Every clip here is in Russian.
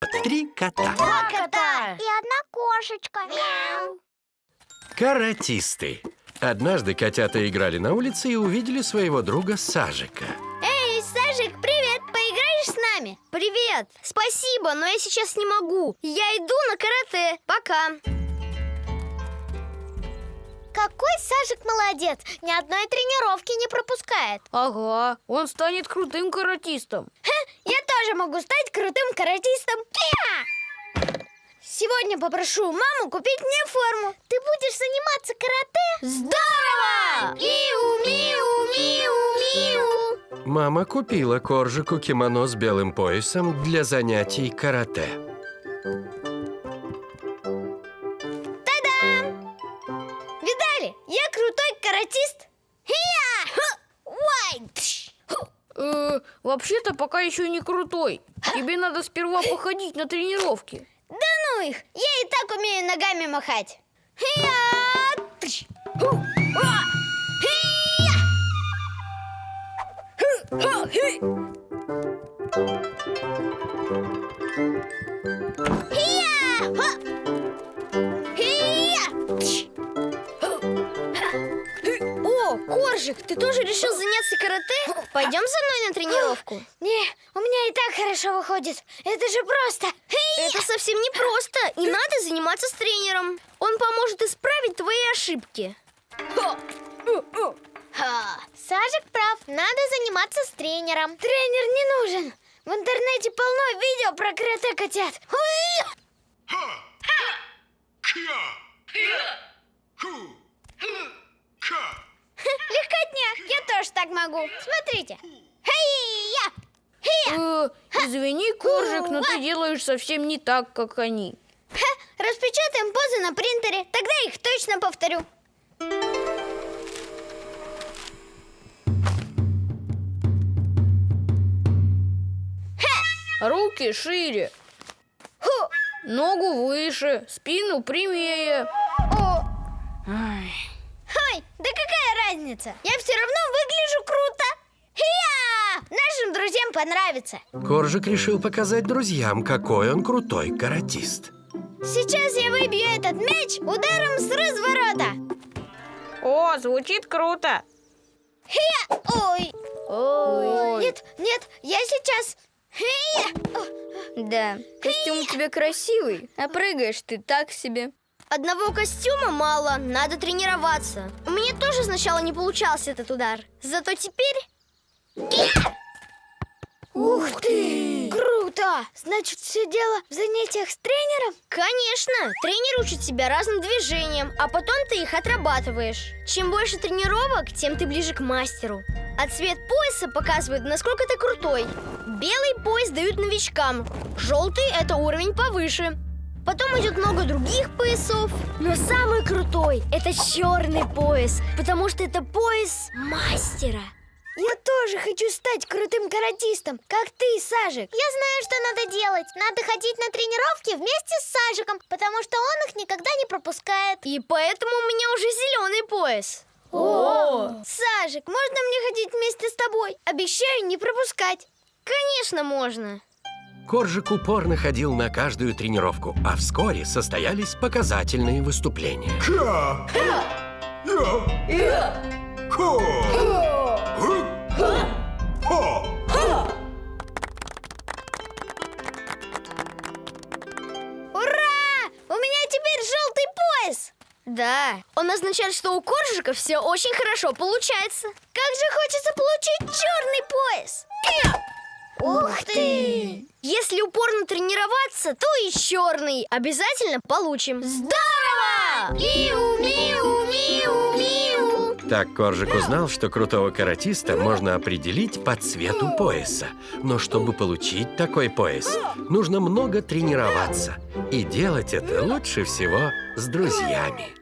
3 кота. 2 кота. И 1 кошечка. Мяу. Каратисты. Однажды котята играли на улице и увидели своего друга Сажика. Эй, Сажик, привет! Поиграешь с нами? Привет! Спасибо, но я сейчас не могу. Я иду на карате. Пока. Какой Сажик молодец! Ни одной тренировки не пропускает. Ага, он станет крутым каратистом. Я тоже могу стать крутым каратистом. Сегодня попрошу маму купить мне форму. Ты будешь заниматься карате? Здорово! Миу, миу, миу, миу. Мама купила Коржику кимоно с белым поясом для занятий карате. Та-дам! Видали? Я крутой каратист. Хия! Ху! Уай! Тш! Ху! Вообще-то пока еще не крутой. Тебе надо сперва походить на тренировки. Да ну их! Я и так умею ногами махать. Хия! Тш! Ху! Уа! Хия! Ху! Ха! Хи! Хия! Ха! Хия! Тш! Ху! Ха! Хи! О, Коржик, ты тоже решил заняться карате? Пойдем со мной на тренировку? Не, у меня и так хорошо выходит. Это же просто. Это совсем не просто, и надо заниматься с тренером. Он поможет исправить твои ошибки. Сажик прав, надо заниматься с тренером. Тренер не нужен. В интернете полно видео про карате котят. Легкотня, я тоже так могу. Смотрите. Хей-я! Извини, Коржик, но ты делаешь совсем не так, как они. Распечатаем позы на принтере, тогда их точно повторю. Руки шире, Ху! ногу выше, спину прямее. О! Ай. Ой, да какая разница? Я все равно выгляжу круто. Хия! Нашим друзьям понравится. Коржик решил показать друзьям, какой он крутой каратист. Сейчас я выбью этот мяч ударом с разворота. О, звучит круто. Хия! Ой! Ой. Нет, нет, я сейчас. Хия! Да, костюм у тебя красивый, а прыгаешь ты так себе. Одного костюма мало, надо тренироваться. У меня тоже сначала не получался этот удар. Зато теперь... Ух ты! Круто! Значит, все дело в занятиях с тренером? Конечно, тренер учит тебя разным движениям, а потом ты их отрабатываешь. Чем больше тренировок, тем ты ближе к мастеру. А цвет пояса показывает, насколько ты крутой. Белый пояс дают новичкам, желтый – это уровень повыше. Потом идет много других поясов. Но самый крутой – это черный пояс, потому что это пояс мастера. Я тоже хочу стать крутым каратистом, как ты, Сажик. Я знаю, что надо делать. Надо ходить на тренировки вместе с Сажиком, потому что он их никогда не пропускает. И поэтому у меня уже зеленый пояс. О! Сажик, можно мне ходить вместе с тобой? Обещаю не пропускать. Конечно, можно. Коржик упорно ходил на каждую тренировку, а вскоре состоялись показательные выступления. Ура! У меня теперь желтый пояс! Да, он означает, что у Коржика все очень хорошо получается. Как же хочется получить черный пояс! Ух ты! Если упорно тренироваться, то и черный обязательно получим. Здорово! Миу, миу, миу, миу. Так Коржик узнал, что крутого каратиста можно определить по цвету пояса. Но чтобы получить такой пояс, нужно много тренироваться. И делать это лучше всего с друзьями.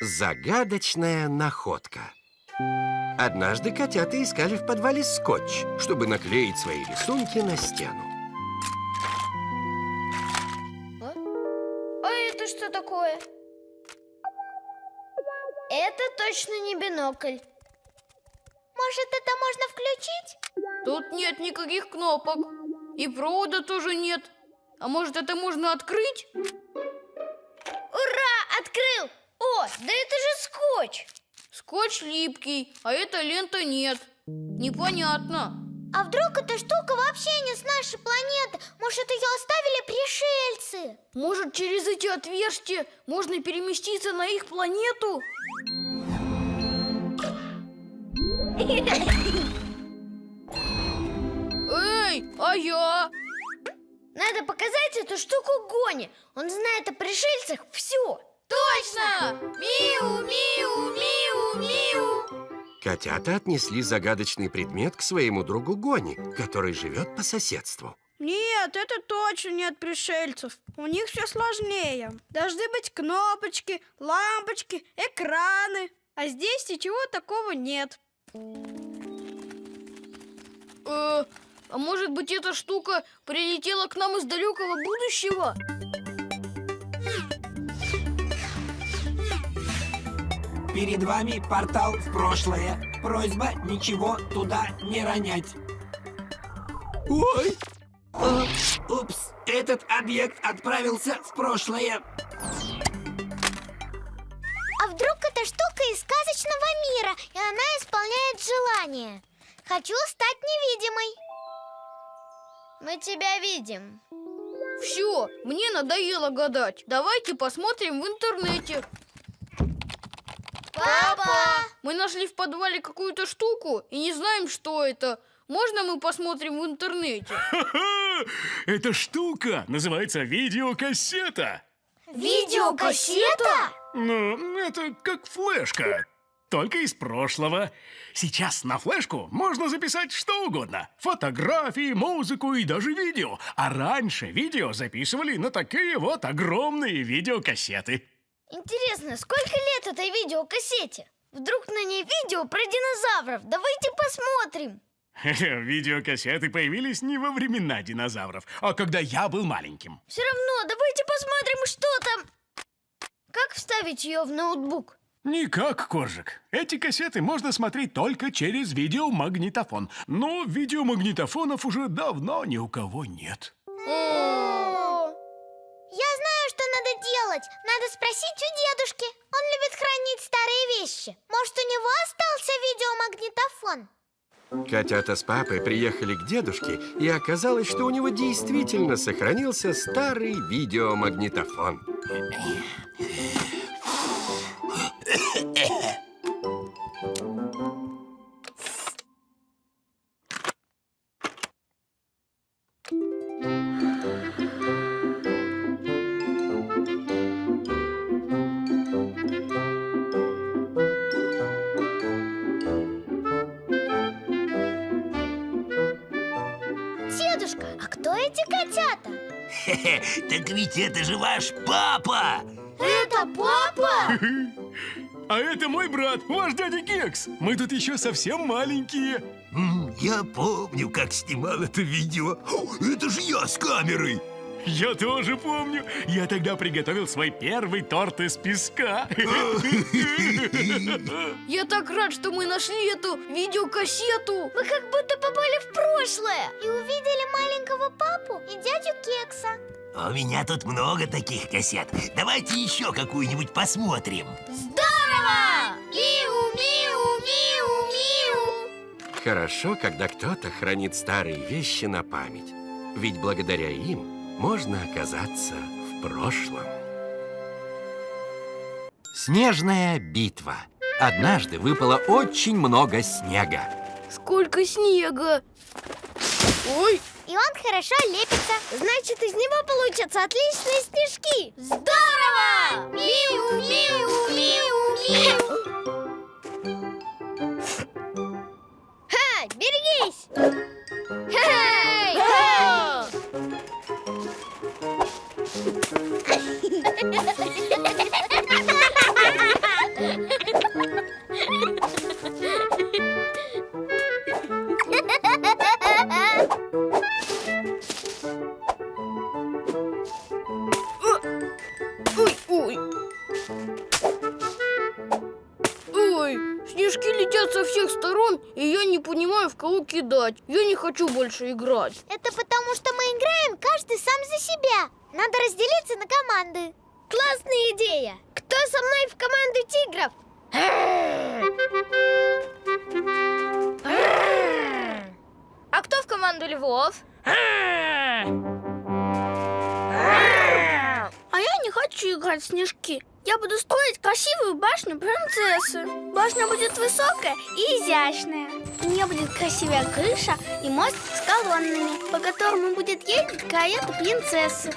Загадочная находка. Однажды котята искали в подвале скотч, чтобы наклеить свои рисунки на стену. А это что такое? Это точно не бинокль. Может, это можно включить? Тут нет никаких кнопок. И провода тоже нет. А может, это можно открыть? Ура! Открыл! О, да это же скотч! Скотч липкий, а эта лента нет. Непонятно. А вдруг эта штука вообще не с нашей планеты? Может, ее оставили пришельцы? Может, через эти отверстия можно переместиться на их планету? Эй, а я? Надо показать эту штуку Гоне. Он знает о пришельцах все. Точно! Миу, миу, миу, миу. Котята отнесли загадочный предмет к своему другу Гони, который живет по соседству. Нет, это точно не от пришельцев. У них все сложнее. Должны быть кнопочки, лампочки, экраны. А здесь ничего такого нет. А может быть, эта штука прилетела к нам из далекого будущего? Перед вами портал в прошлое. Просьба ничего туда не ронять. Ой! Упс, этот объект отправился в прошлое. А вдруг эта штука из сказочного мира, и она исполняет желание? Хочу стать невидимой. Мы тебя видим. Все, мне надоело гадать. Давайте посмотрим в интернете. Папа! Мы нашли в подвале какую-то штуку и не знаем, что это. Можно мы посмотрим в интернете? Эта штука называется видеокассета. Видеокассета? Ну, это как флешка, только из прошлого. Сейчас на флешку можно записать что угодно. Фотографии, музыку и даже видео. А раньше видео записывали на такие вот огромные видеокассеты. Интересно, сколько лет этой видеокассете? Вдруг на ней видео про динозавров? Давайте посмотрим. Видеокассеты появились не во времена динозавров, а когда я был маленьким. Все равно, давайте посмотрим, что там. Как вставить ее в ноутбук? Никак, Коржик. Эти кассеты можно смотреть только через видеомагнитофон. Но видеомагнитофонов уже давно ни у кого нет. Я знаю, что надо делать. Надо спросить у дедушки. Он любит хранить старые вещи. Может, у него остался видеомагнитофон? Котята с папой приехали к дедушке, и оказалось, что у него действительно сохранился старый видеомагнитофон. Дедушка, а кто эти котята? Так ведь это же ваш папа! Это папа? А это мой брат, ваш дядя Кекс. Мы тут еще совсем маленькие. Я помню, как снимал это видео. Это же я с камерой! Я тоже помню. Я тогда приготовил свой первый торт из песка. Я так рад, что мы нашли эту видеокассету. Мы как будто попали в прошлое. И увидели маленького папу и дядю Кекса. У меня тут много таких кассет. Давайте еще какую-нибудь посмотрим. Здорово! Миу, миу, миу, миу. Хорошо, когда кто-то хранит старые вещи на память. Ведь благодаря им можно оказаться в прошлом. Снежная битва. Однажды выпало очень много снега. Сколько снега. Ой, И он хорошо лепится. Значит, из него получатся отличные снежки. Здорово! Миу, миу, миу, миу. Ха, берегись! Хей! ой, ой. Ой, снежки летят со всех сторон, и я не понимаю, в кого кидать. Я не хочу больше играть. Это потому, Потому что мы играем каждый сам за себя. Надо разделиться на команды. Классная идея! Кто со мной в команду тигров? А кто в команду львов? А я не хочу играть в снежки. Я буду строить красивую башню принцессы. Башня будет высокая и изящная. У нее будет красивая крыша и мост с колоннами, по которому будет ездить карета принцессы.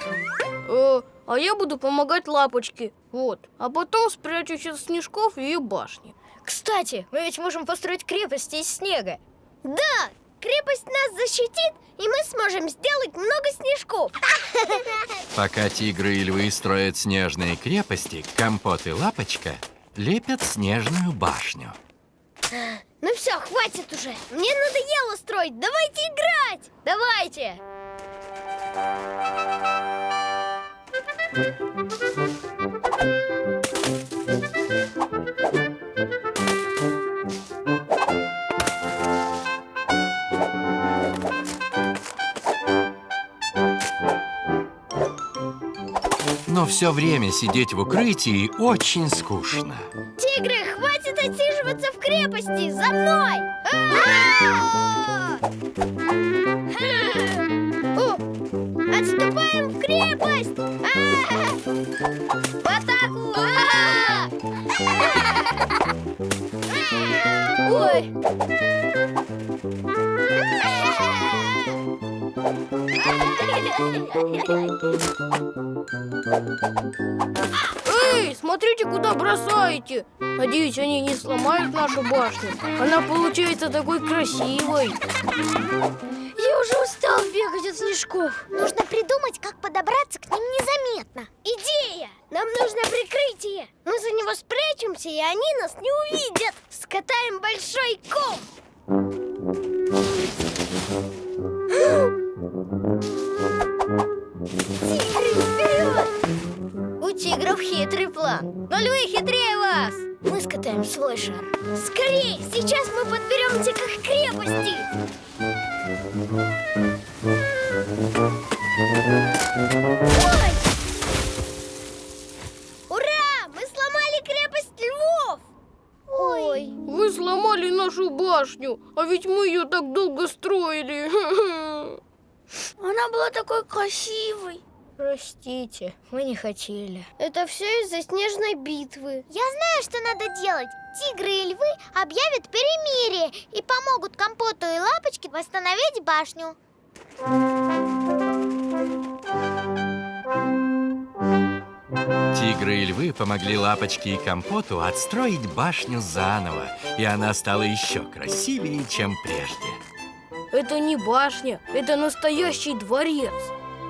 А я буду помогать Лапочке. Вот. А потом спрячусь от снежков и башни. Кстати, мы ведь можем построить крепости из снега. Да, крепость нас защитит, и мы сможем сделать много снежков. Пока тигры и львы строят снежные крепости, Компот и Лапочка лепят снежную башню. Ну все, хватит уже. Мне надоело строить. Давайте играть. Давайте. Но все время сидеть в укрытии очень скучно. Тигры, хватит отсиживаться в крепости. За мной. Отступаем в крепость. В атаку. Ой. Эй, смотрите, куда бросаете. Надеюсь, они не сломают нашу башню. Она получается такой красивой. Я уже устал бегать от снежков. Нужно придумать, как подобраться к ним незаметно. Идея! Нам нужно прикрытие. Мы за него спрячемся, и они нас не увидят. Скатаем большой ком. Тигры, вперед! У тигров хитрый план. Но львы хитрее вас. Мы скатаем свой шар. Скорей! Сейчас мы подберемся к их крепости. Ой! Ура! Мы сломали крепость львов! Ой! Вы сломали нашу башню, а ведь мы ее так долго строили. Она была такой красивой. Простите, мы не хотели. Это все из-за снежной битвы. Я знаю, что надо делать. Тигры и львы объявят перемирие и помогут Компоту и Лапочке восстановить башню. Тигры и львы помогли Лапочке и Компоту отстроить башню заново, и она стала еще красивее, чем прежде. Это не башня, это настоящий дворец.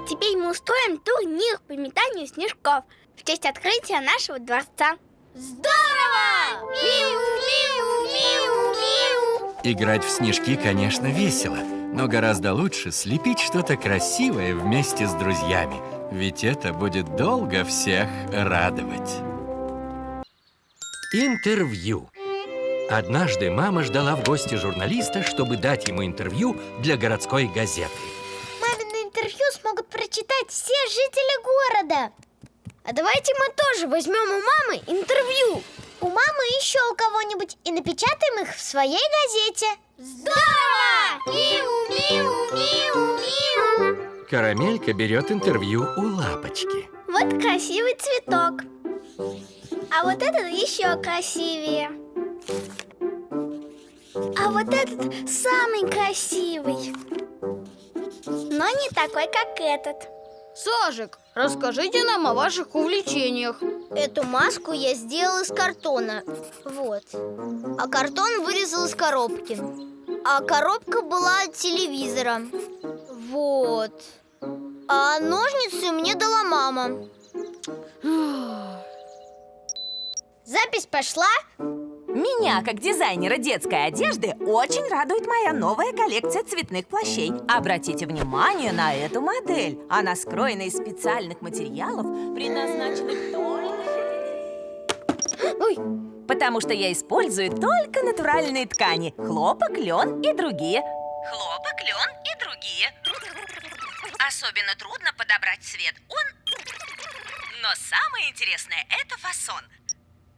Теперь мы устроим турнир по метанию снежков в честь открытия нашего дворца. Здорово! Миу-миу-миу-миу! Играть в снежки, конечно, весело, но гораздо лучше слепить что-то красивое вместе с друзьями, ведь это будет долго всех радовать. Интервью. Однажды мама ждала в гости журналиста, чтобы дать ему интервью для городской газеты. Мамино интервью смогут прочитать все жители города. А давайте мы тоже возьмем у мамы интервью. У мамы еще у кого-нибудь и напечатаем их в своей газете. Здорово! Миу-миу-миу-миу! Карамелька берет интервью у Лапочки. Вот красивый цветок. А вот этот еще красивее. А вот этот самый красивый. Но не такой, как этот. Сажик, расскажите нам о ваших увлечениях. Эту маску я сделал из картона. Вот. А картон вырезал из коробки. А коробка была от телевизора. Вот. А ножницы мне дала мама. Запись пошла. Меня, как дизайнера детской одежды, очень радует моя новая коллекция цветных плащей. Обратите внимание на эту модель. Она скроена из специальных материалов, предназначенных только для детей. Потому что я использую только натуральные ткани. Хлопок, лен и другие. Хлопок, лен и другие. особенно трудно подобрать цвет. Но самое интересное – это фасон.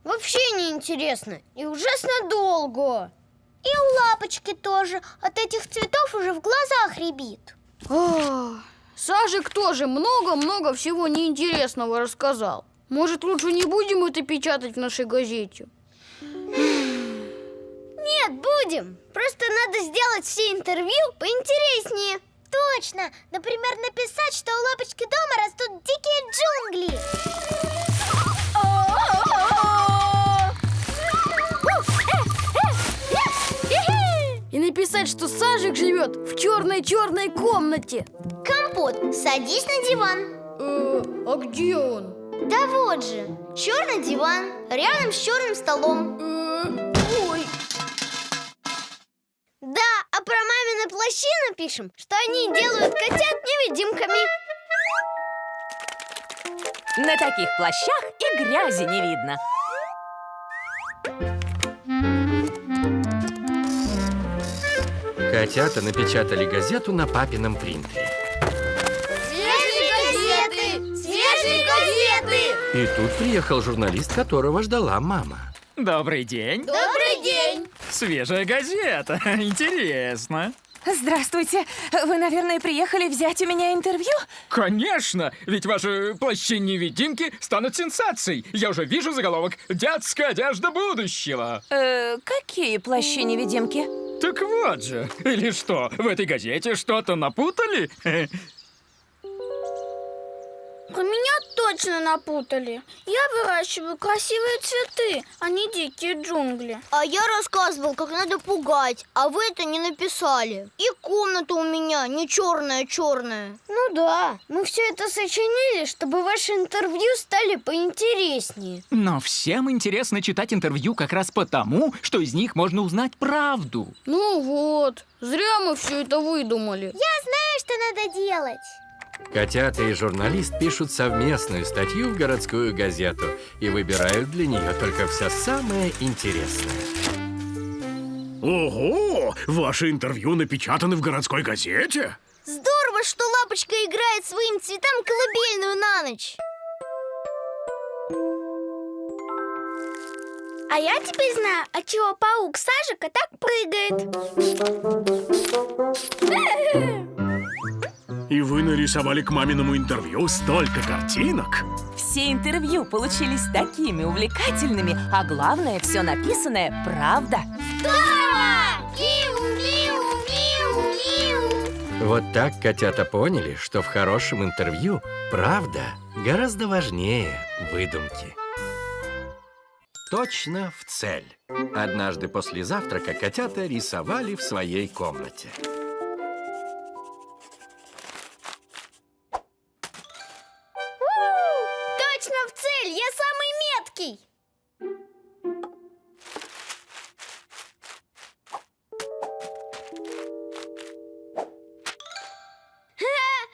Вообще не интересно и ужасно долго. И у Лапочки тоже. От этих цветов уже в глазах рябит. Сажик тоже много-много всего неинтересного рассказал. Может, лучше не будем это печатать в нашей газете? Нет, будем. Просто надо сделать все интервью поинтереснее. Точно. Например, написать, что у Лапочки дома растут дикие джунгли. И написать, что Сажик живет в черной-черной комнате. Компот, садись на диван. А где он? Да вот же, черный диван, рядом с черным столом. Ой. Да, а про мамины плащи напишем, что они делают котят невидимками. На таких плащах и грязи не видно. Котята напечатали газету на папином принтере. Свежие газеты! Свежие газеты! И тут приехал журналист, которого ждала мама. Добрый день. Добрый день! Свежая газета. Интересно. Здравствуйте. Вы, наверное, приехали взять у меня интервью? Конечно, ведь ваши плащи-невидимки станут сенсацией. Я уже вижу заголовок «Детская одежда будущего». Какие плащи-невидимки? Так вот же. Или что, в этой газете что-то напутали? Про меня точно напутали. Я выращиваю красивые цветы, а не дикие джунгли. А я рассказывал, как надо пугать, а вы это не написали. И комната у меня не черная-черная. Ну да, мы все это сочинили, чтобы ваши интервью стали поинтереснее. Но всем интересно читать интервью как раз потому, что из них можно узнать правду. Ну вот, зря мы все это выдумали. Я знаю, что надо делать. Котята и журналист пишут совместную статью в городскую газету и выбирают для нее только все самое интересное. Ого! Ваши интервью напечатаны в городской газете? Здорово, что Лапочка играет своим цветам колыбельную на ночь. А я теперь знаю, отчего паук Сажика так прыгает. И вы нарисовали к маминому интервью столько картинок? Все интервью получились такими увлекательными, а главное, все написанное правда. Вот так котята поняли, что в хорошем интервью правда гораздо важнее выдумки. Точно в цель. Однажды после завтрака котята рисовали в своей комнате. Точно в цель! Я самый меткий!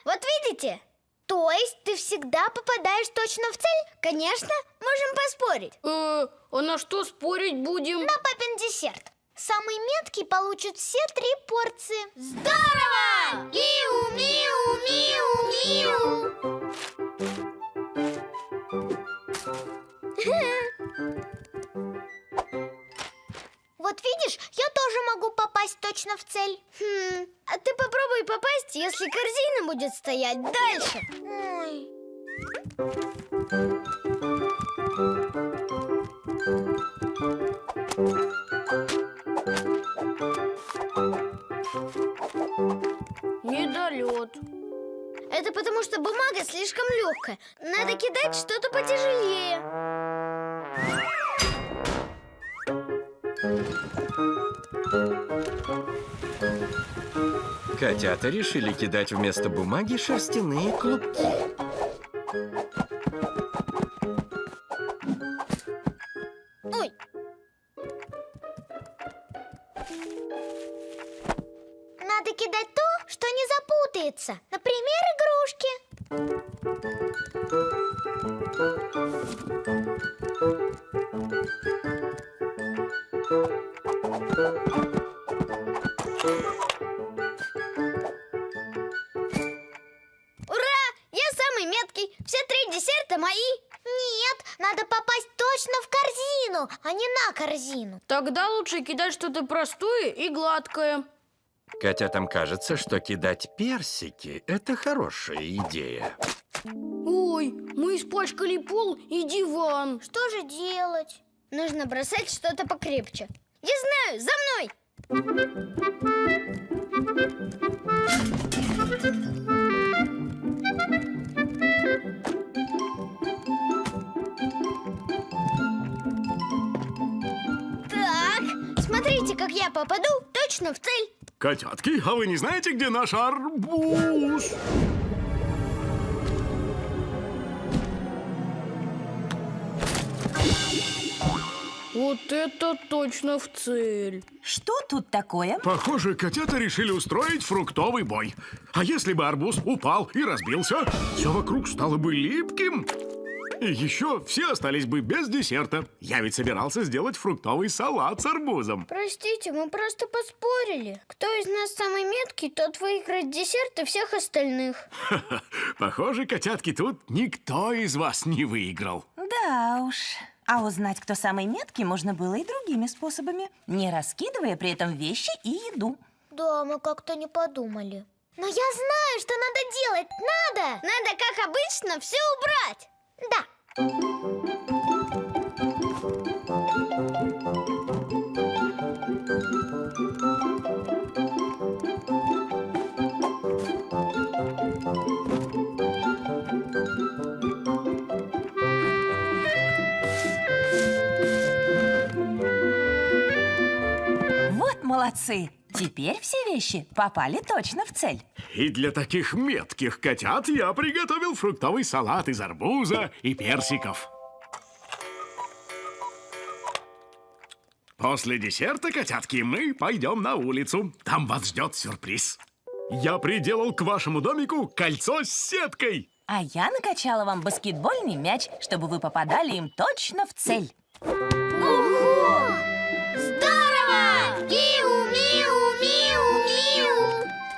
Вот видите? То есть ты всегда попадаешь точно в цель? Конечно, можем поспорить. А на что спорить будем? На папин десерт. Самый меткий получит все 3 порции. Здорово! Миу-миу-миу-миу! Вот видишь, я тоже могу попасть точно в цель. А ты попробуй попасть, если корзина будет стоять дальше. Ой. Недолет. Это потому, что бумага слишком легкая. Надо кидать что-то потяжелее. Котята решили кидать вместо бумаги шерстяные клубки. Ой, Надо кидать то, что не запутается. Например, игрушки. редкий. Все 3 десерта мои. Нет, надо попасть точно в корзину, а не на корзину. Тогда лучше кидать что-то простое и гладкое. Котятам кажется, что кидать персики – это хорошая идея. Ой, мы испачкали пол и диван. Что же делать? Нужно бросать что-то покрепче. Я знаю, за мной! Так, смотрите, как я попаду точно в цель. Котятки, а вы не знаете, где наш арбуз? Вот это точно в цель. Что тут такое? Похоже, котята решили устроить фруктовый бой. А если бы арбуз упал и разбился, все вокруг стало бы липким. И еще все остались бы без десерта. Я ведь собирался сделать фруктовый салат с арбузом. Простите, мы просто поспорили. Кто из нас самый меткий, тот выиграет десерт и всех остальных. Похоже, котятки, тут никто из вас не выиграл. Да уж. А узнать, кто самый меткий, можно было и другими способами, не раскидывая при этом вещи и еду. Да, мы как-то не подумали. Но я знаю, что надо делать. Надо! Надо, как обычно, все убрать. Да. Вот молодцы! Теперь все вещи попали точно в цель. И для таких метких котят я приготовил фруктовый салат из арбуза и персиков. После десерта, котятки, мы пойдем на улицу. Там вас ждет сюрприз. Я приделал к вашему домику кольцо с сеткой. А я накачала вам баскетбольный мяч, чтобы вы попадали им точно в цель. Здорово! Миу-миу-миу-миу!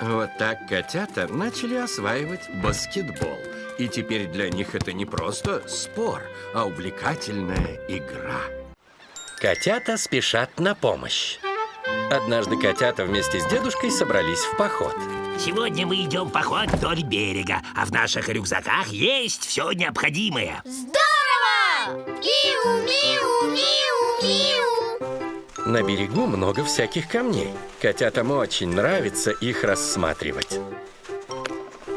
Вот так котята начали осваивать баскетбол. И теперь для них это не просто спор, а увлекательная игра. Котята спешат на помощь. Однажды котята вместе с дедушкой собрались в поход. Сегодня мы идем в поход вдоль берега, а в наших рюкзаках есть все необходимое. Здорово! Миу-миу-миу-миу! На берегу много всяких камней. Котятам очень нравится их рассматривать.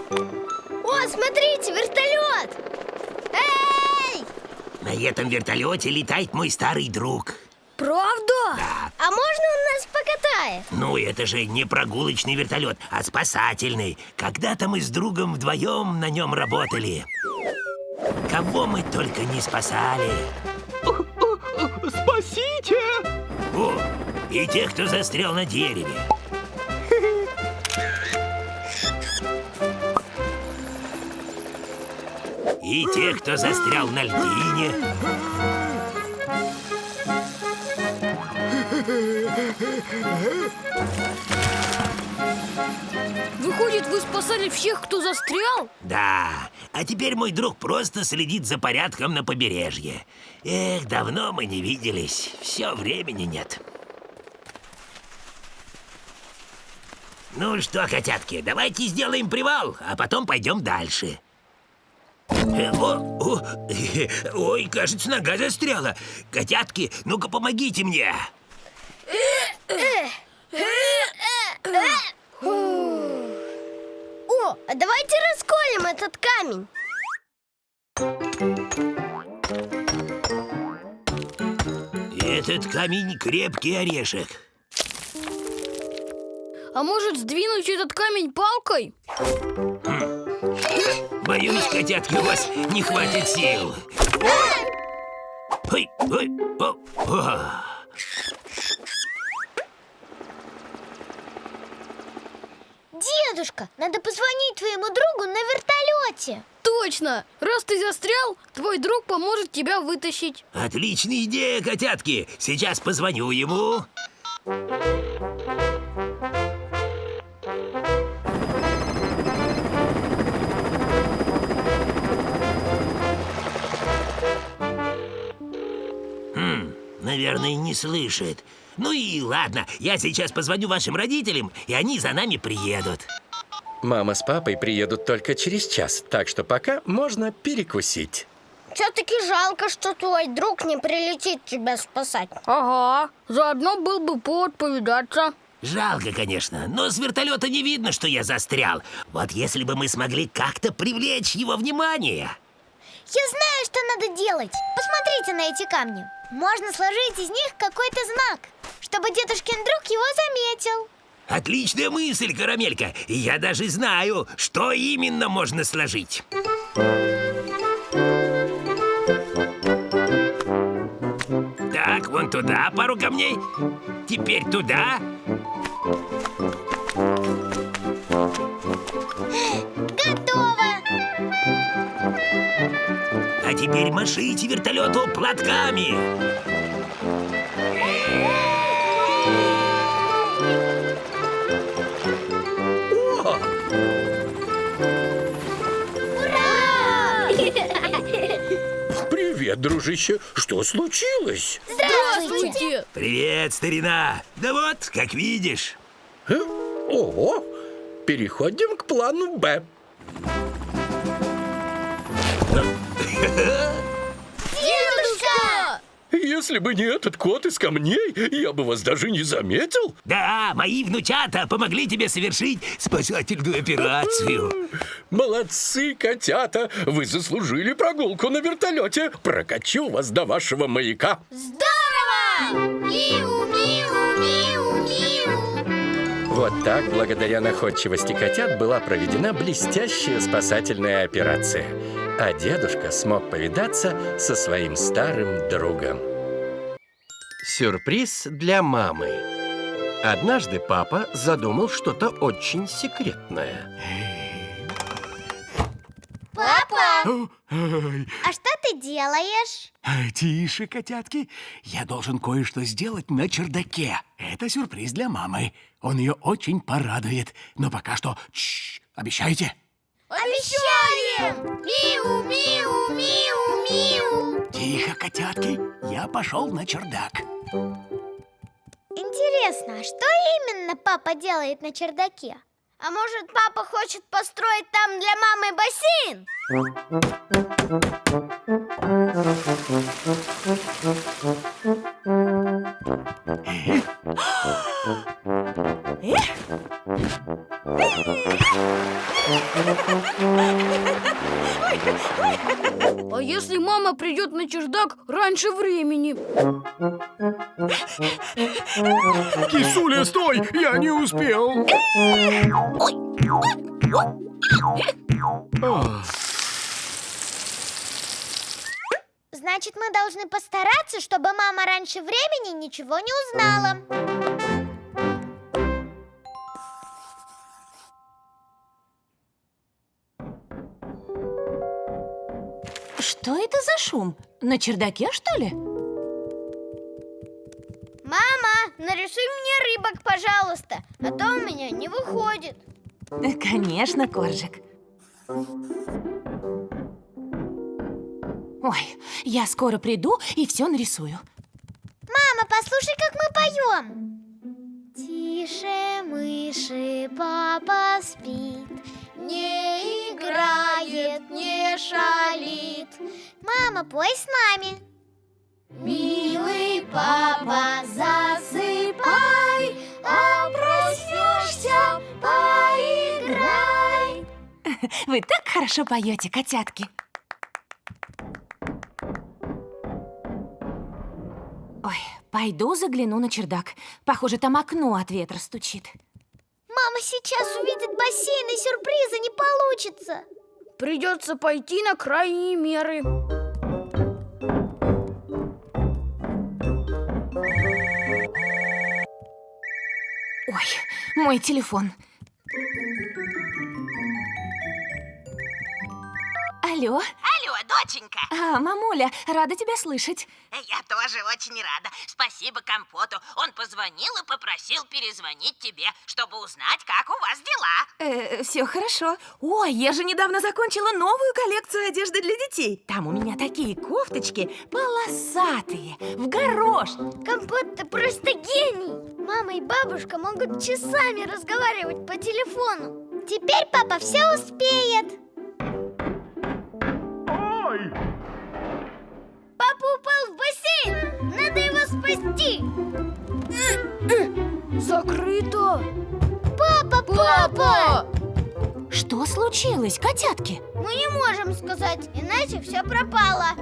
О, смотрите, вертолет! Эй! На этом вертолете летает мой старый друг. Правда? Да. А можно он нас покатает? Ну, это же не прогулочный вертолет, а спасательный. Когда-то мы с другом вдвоем на нем работали. Кого мы только не спасали. Спасите! О, и тех, кто застрял на дереве. И тех, кто застрял на льдине. Выходит, вы спасали всех, кто застрял? Да, а теперь мой друг просто следит за порядком на побережье. Эх, давно мы не виделись, все времени нет. Ну что, котятки, давайте сделаем привал, а потом пойдем дальше. Ой, кажется, нога застряла. Котятки, ну-ка помогите мне. О, а давайте расколем этот камень. Этот камень крепкий орешек. А может, сдвинуть этот камень палкой? Боюсь, котятки, у вас не хватит сил. Ой, ой, о. Дедушка, надо позвонить твоему другу на вертолете. Точно! Раз ты застрял, твой друг поможет тебя вытащить. Отличная идея, котятки. Сейчас позвоню ему. наверное, не слышит. Ну и ладно, я сейчас позвоню вашим родителям, и они за нами приедут. Мама с папой приедут только через час, так что пока можно перекусить. Все-таки жалко, что твой друг не прилетит тебя спасать. Ага, заодно был бы повод повидаться. Жалко, конечно, но с вертолета не видно, что я застрял. Вот если бы мы смогли как-то привлечь его внимание. Я знаю, что надо делать. Посмотрите на эти камни. Можно сложить из них какой-то знак, чтобы дедушкин друг его заметил. Отличная мысль, Карамелька. И я даже знаю, что именно можно сложить. Так, вон туда пару камней. Теперь туда. Готово! А теперь машите вертолету платками. Привет, дружище. Что случилось? Здравствуйте! Привет, старина. Да вот, как видишь. Ого! Переходим к плану «Б». Дедушка! Если бы не этот кот из камней, я бы вас даже не заметил. Да, мои внучата помогли тебе совершить спасательную операцию. Молодцы, котята! Вы заслужили прогулку на вертолете. Прокачу вас до вашего маяка. Здорово! Миу, миу, миу, миу. Вот так, благодаря находчивости котят, была проведена блестящая спасательная операция. А дедушка смог повидаться со своим старым другом. Сюрприз для мамы. Однажды папа задумал что-то очень секретное. Папа, а что ты делаешь? Тише, котятки. Я должен кое-что сделать на чердаке. Это сюрприз для мамы. Он ее очень порадует. Но пока что... обещаете? Обещаем! Миу, миу, миу, миу. Тихо, котятки. Я пошел на чердак. Интересно, а что именно папа делает на чердаке? А может, папа хочет построить там для мамы бассейн? А если мама придет на чердак раньше времени? Кисуля, стой! Я не успел. Значит, мы должны постараться, чтобы мама раньше времени ничего не узнала. Что это за шум? На чердаке, что ли? Мама, нарисуй мне рыбок, пожалуйста, а то у меня не выходит. Конечно, Коржик. Ой, я скоро приду и все нарисую. Мама, послушай, как мы поем. Тише, мыши, папа спит, не играет, не шалит. Мама, пой с нами. Милый папа, засыпай, а проснешься, поиграй. Вы так хорошо поете, котятки. Ой, пойду загляну на чердак. Похоже, там окно от ветра стучит. Мама сейчас увидит бассейн, и сюрприза не получится. Придется пойти на крайние меры. Ой, мой телефон. Алло. Алло, доченька. Мамуля, рада тебя слышать. Я тоже очень рада. Спасибо Компоту. Он позвонил и попросил перезвонить тебе, чтобы узнать, как у вас дела. Все хорошо. Ой, я же недавно закончила новую коллекцию одежды для детей. Там у меня такие кофточки полосатые, в горош. Компот, ты просто гений! Мама и бабушка могут часами разговаривать по телефону. Теперь папа все успеет. Ой! Папа упал в бассейн! Надо его спасти! Закрыто. Папа! Что случилось, котятки? Мы не можем сказать, иначе все пропало.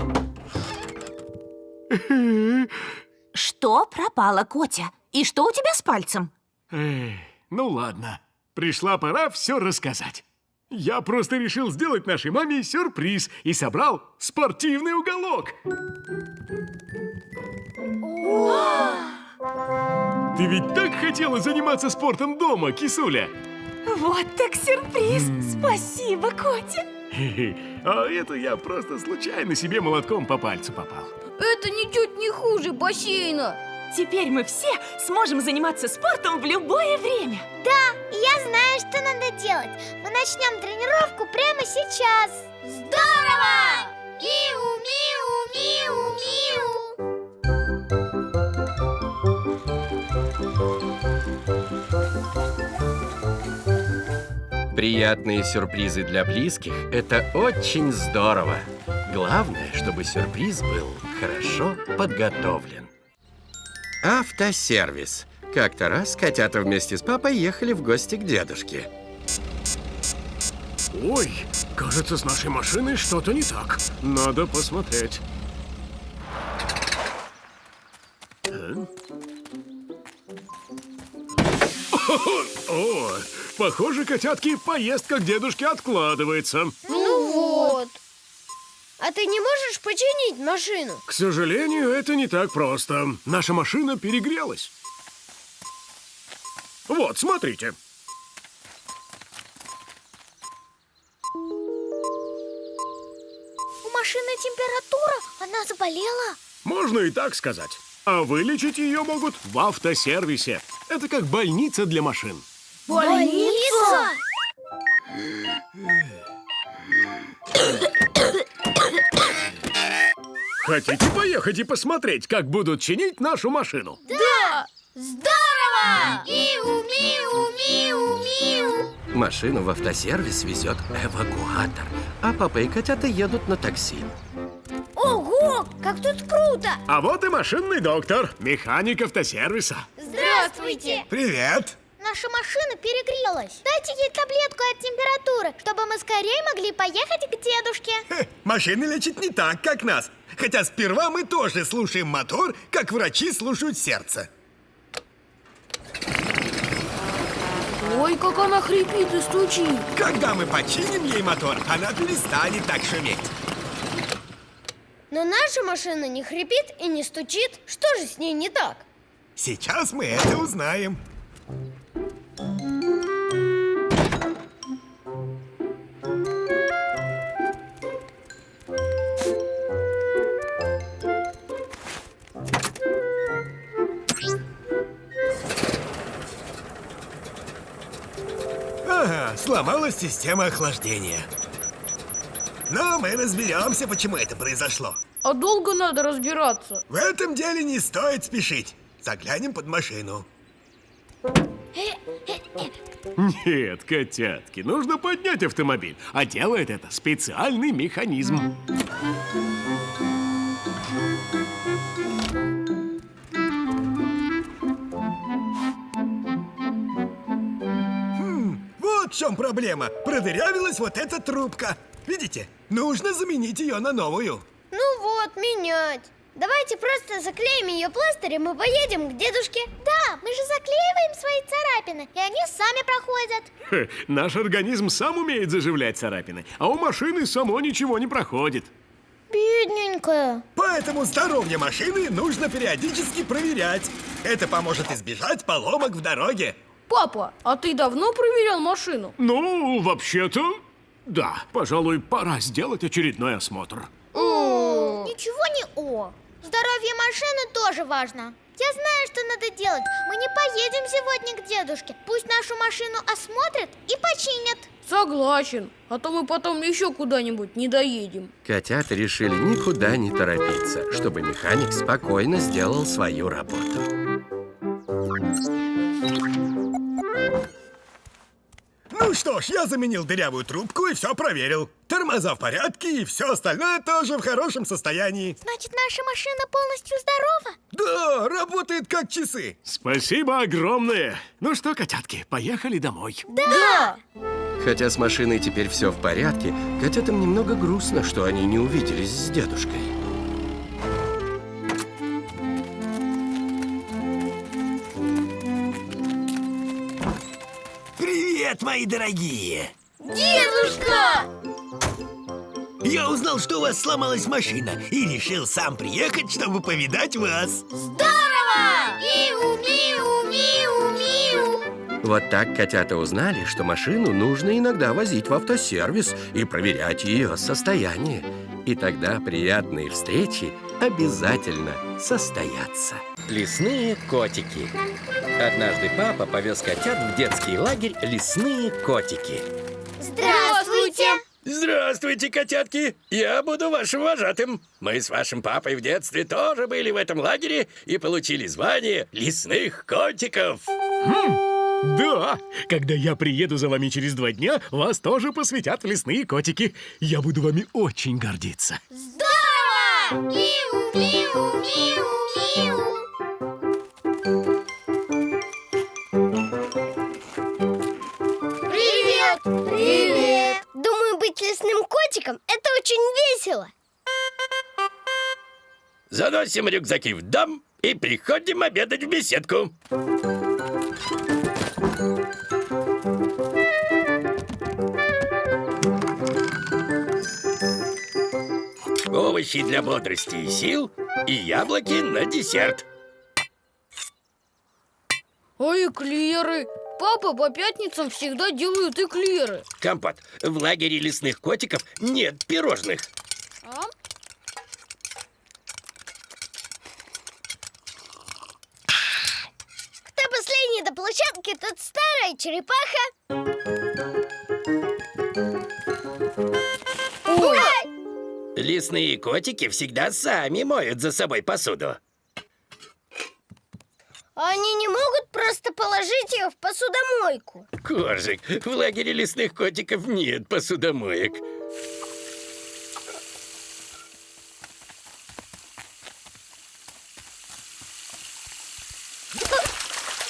Что пропало, Котя? И что у тебя с пальцем? Ну ладно, пришла пора все рассказать. Я просто решил сделать нашей маме сюрприз и собрал спортивный уголок. Ты ведь так хотела заниматься спортом дома, кисуля? Вот так сюрприз! Спасибо, Котя! А это я просто случайно себе молотком по пальцу попал. Это ничуть не хуже бассейна. Теперь мы все сможем заниматься спортом в любое время. Да, я знаю, что надо делать. Мы начнем тренировку прямо сейчас. Здорово! Миу-миу-миу-миу. Приятные сюрпризы для близких – это очень здорово. Главное, чтобы сюрприз был хорошо подготовлен. Автосервис. Как-то раз котята вместе с папой ехали в гости к дедушке. Ой, кажется, с нашей машиной что-то не так. Надо посмотреть. О, похоже, котятки, поездка к дедушке откладывается. Ну вот. А ты не можешь починить машину? К сожалению, это не так просто. Наша машина перегрелась. Вот, смотрите. У машины температура, она заболела. Можно и так сказать. А вылечить ее могут в автосервисе. Это как больница для машин. Больница? Хотите поехать и посмотреть, как будут чинить нашу машину? Да! Здорово! Миу-миу-миу-миу. Машину в автосервис везет эвакуатор, а папа и котята едут на такси. Ого, как тут круто! А вот и машинный доктор, механик автосервиса. Здравствуйте! Привет! Наша машина перегрелась. Дайте ей таблетку от температуры, чтобы мы скорее могли поехать к дедушке. Машины лечат не так, как нас. Хотя сперва мы тоже слушаем мотор, как врачи слушают сердце. Ой, как она хрипит и стучит. Когда мы починим ей мотор, она перестанет так шуметь. Но наша машина не хрипит и не стучит. Что же с ней не так? Сейчас мы это узнаем. Ага, сломалась система охлаждения. Но мы разберемся, почему это произошло. А долго надо разбираться? В этом деле не стоит спешить. Заглянем под машину. Нет, котятки, нужно поднять автомобиль. А делает это специальный механизм. Вот в чем проблема. Продырявилась вот эта трубка. Видите? Нужно заменить ее на новую. Ну вот, менять. Давайте просто заклеим ее пластырем и поедем к дедушке. Да, мы же заклеиваем свои царапины, и они сами проходят. Наш организм сам умеет заживлять царапины, а у машины само ничего не проходит. Бедненькая. Поэтому здоровье машины нужно периодически проверять. Это поможет избежать поломок в дороге. Папа, а ты давно проверял машину? Ну, вообще-то, Да, пожалуй, пора сделать очередной осмотр. Ничего не о. Здоровье машины тоже важно. Я знаю, что надо делать. Мы не поедем сегодня к дедушке. Пусть нашу машину осмотрят и починят. Согласен. А то мы потом еще куда-нибудь не доедем. Котята решили никуда не торопиться, чтобы механик спокойно сделал свою работу. Ну что ж, я заменил дырявую трубку и все проверил. Тормоза в порядке, и все остальное тоже в хорошем состоянии. Значит, наша машина полностью здорова? Да, работает как часы. Спасибо огромное. Ну что, котятки, поехали домой. Да! Хотя с машиной теперь все в порядке, котятам немного грустно, что они не увиделись с дедушкой. Привет, мои дорогие! Дедушка! Я узнал, что у вас сломалась машина, и решил сам приехать, чтобы повидать вас. Здорово! Миу, миу, миу, миу. Вот так котята узнали, что машину нужно иногда возить в автосервис и проверять ее состояние. И тогда приятные встречи обязательно состоятся. Лесные котики. Однажды папа повез котят в детский лагерь «Лесные котики». Здравствуйте! Здравствуйте, котятки! Я буду вашим вожатым. Мы с вашим папой в детстве тоже были в этом лагере и получили звание лесных котиков. Да, когда я приеду за вами через 2 дня, вас тоже посвятят в лесные котики. Я буду вами очень гордиться. Здорово! Миу, миу, миу, миу. Привет! Привет! Думаю, быть лесным котиком – это очень весело. Заносим рюкзаки в дом и приходим обедать в беседку. Овощи для бодрости и сил и яблоки на десерт. А эклеры? Папа по пятницам всегда делают эклеры. Компот, в лагере лесных котиков нет пирожных. А? Кто последний до площадки, тот старая черепаха. Лесные котики всегда сами моют за собой посуду. Они не могут просто положить ее в посудомойку. Коржик, в лагере лесных котиков нет посудомоек.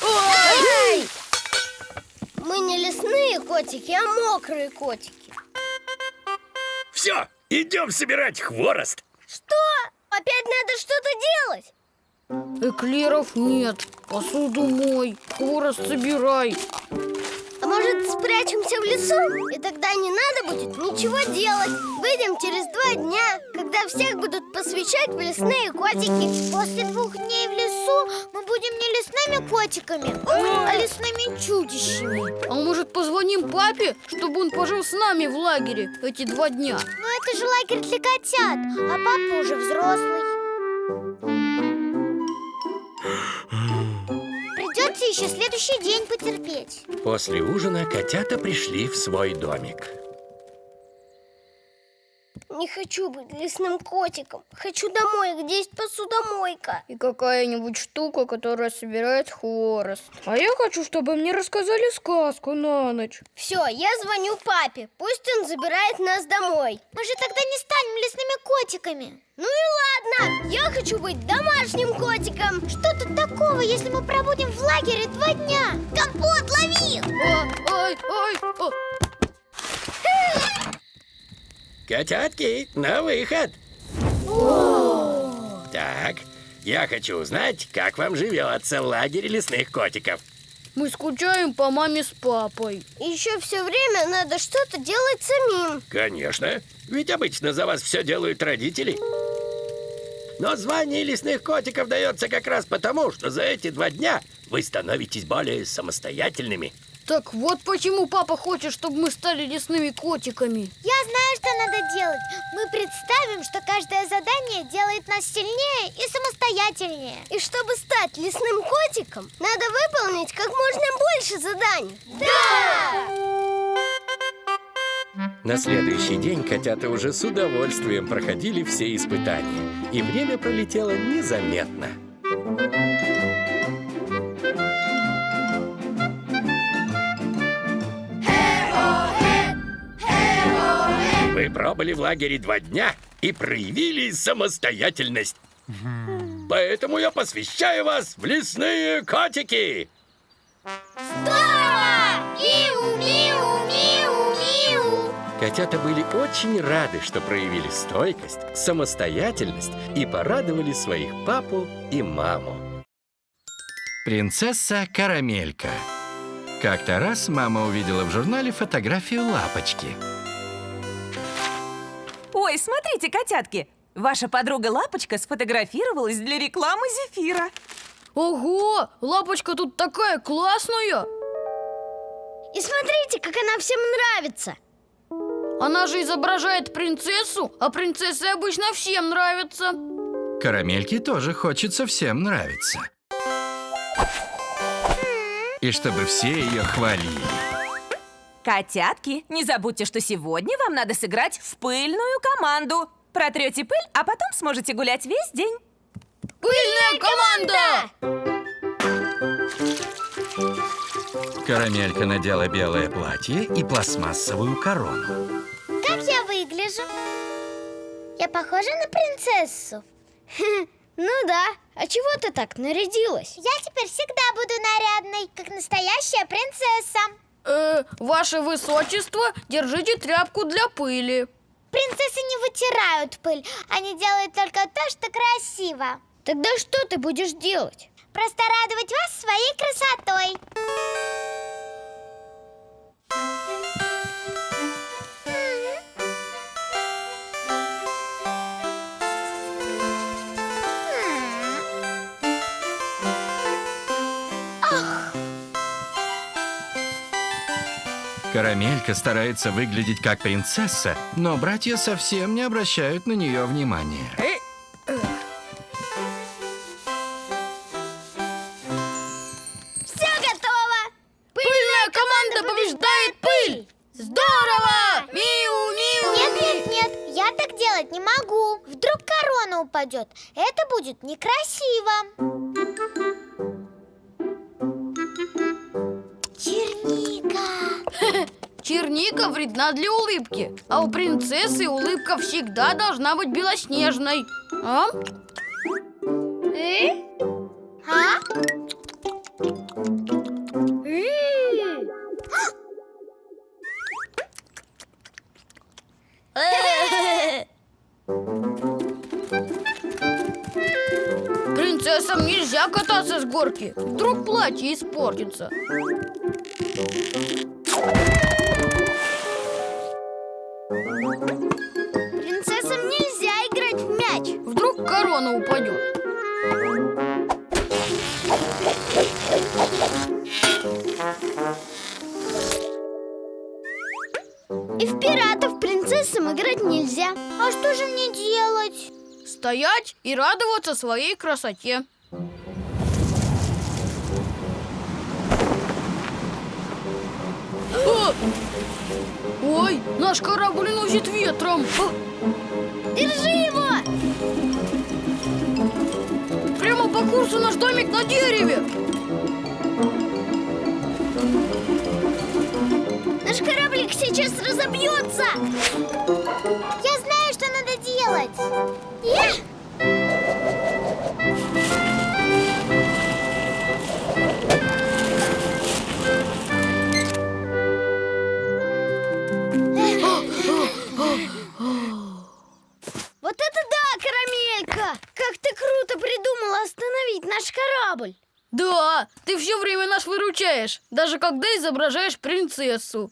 Ой! Мы не лесные котики, а мокрые котики. Все, идем собирать хворост. Что? Опять надо что-то делать? Эклеров нет. Посуду мой, хворост собирай. А может, спрячемся в лесу? И тогда не надо будет ничего делать. Выйдем через 2 дня, когда всех будут посвящать в лесные котики. После 2 дней в лесу мы будем не лесными котиками, а лесными чудищами. А может, позвоним папе, чтобы он пожил с нами в лагере эти 2 дня? Но это же лагерь для котят, а папа уже взрослый. Придется еще следующий день потерпеть. После ужина котята пришли в свой домик. Не хочу быть лесным котиком. Хочу домой, где есть посудомойка. И какая-нибудь штука, которая собирает хворост. А я хочу, чтобы мне рассказали сказку на ночь. Все, я звоню папе. Пусть он забирает нас домой. Мы же тогда не станем лесными котиками. Ну и ладно, я хочу быть домашним котиком. Что тут такого, если мы пробудем в лагере 2 дня? Компот, лови! Ой, ой, ой. Котятки, на выход! Так, я хочу узнать, как вам живется в лагере лесных котиков. Мы скучаем по маме с папой. Еще все время надо что-то делать самим. Конечно, ведь обычно за вас все делают родители. Но звание лесных котиков дается как раз потому, что за эти 2 дня вы становитесь более самостоятельными. Так вот почему папа хочет, чтобы мы стали лесными котиками. Я знаю, что надо делать. Мы представим, что каждое задание делает нас сильнее и самостоятельнее. И чтобы стать лесным котиком, надо выполнить как можно больше заданий. Да! На следующий день котята уже с удовольствием проходили все испытания, и время пролетело незаметно. Вы пробыли в лагере 2 дня и проявили самостоятельность. Поэтому я посвящаю вас в лесные котики. Здорово! Миу, миу, миу, миу. Котята были очень рады, что проявили стойкость, самостоятельность и порадовали своих папу и маму. Принцесса Карамелька. Как-то раз мама увидела в журнале фотографию лапочки. Ой, смотрите, котятки! Ваша подруга Лапочка сфотографировалась для рекламы зефира. Ого, Лапочка тут такая классная! И смотрите, как она всем нравится. Она же изображает принцессу, а принцессы обычно всем нравятся. Карамельке тоже хочется всем нравиться. И чтобы все ее хвалили. Котятки, не забудьте, что сегодня вам надо сыграть в пыльную команду. Протрете пыль, а потом сможете гулять весь день. Пыльная команда! Карамелька надела белое платье и пластмассовую корону. Как я выгляжу? Я похожа на принцессу? Ну да, а чего ты так нарядилась? Я теперь всегда буду нарядной, как настоящая принцесса. Ваше высочество, держите тряпку для пыли. Принцессы не вытирают пыль, они делают только то, что красиво. Тогда что ты будешь делать? Просто радовать вас своей красотой. Карамелька старается выглядеть как принцесса, но братья совсем не обращают на нее внимания. Все готово! Пыльная команда побеждает пыль! Здорово! Миу-миу! Нет, я так делать не могу. Вдруг корона упадет. Это будет некрасиво. Черника. Черника вредна для улыбки, а у принцессы улыбка всегда должна быть белоснежной. А? А? Принцессам нельзя кататься с горки. Вдруг платье испортится. Принцессам нельзя играть в мяч. Вдруг корона упадет. И в пиратов принцессам играть нельзя. А что же мне делать? Стоять и радоваться своей красоте. Ой, наш корабль уносит ветром. Держи его! Прямо по курсу наш домик на дереве. Наш кораблик сейчас разобьется. Я знаю, что надо делать. Вот это да, Карамелька! Как ты круто придумала остановить наш корабль! Да, ты все время нас выручаешь, даже когда изображаешь принцессу.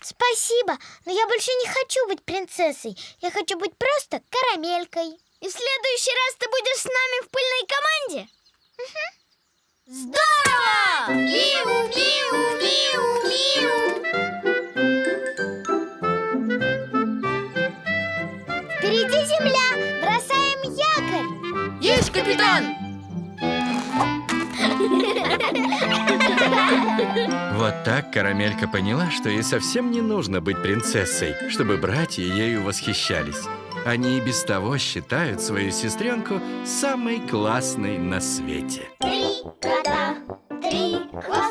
Спасибо, но я больше не хочу быть принцессой. Я хочу быть просто карамелькой. И в следующий раз ты будешь с нами в пыльной команде? Здорово! Миу, миу, миу, миу. Впереди земля! Бросаем якорь! Есть, капитан! Вот так Карамелька поняла, что ей совсем не нужно быть принцессой, чтобы братья ею восхищались. Они и без того считают свою сестренку самой классной на свете. 3 кота, 3 хвоста.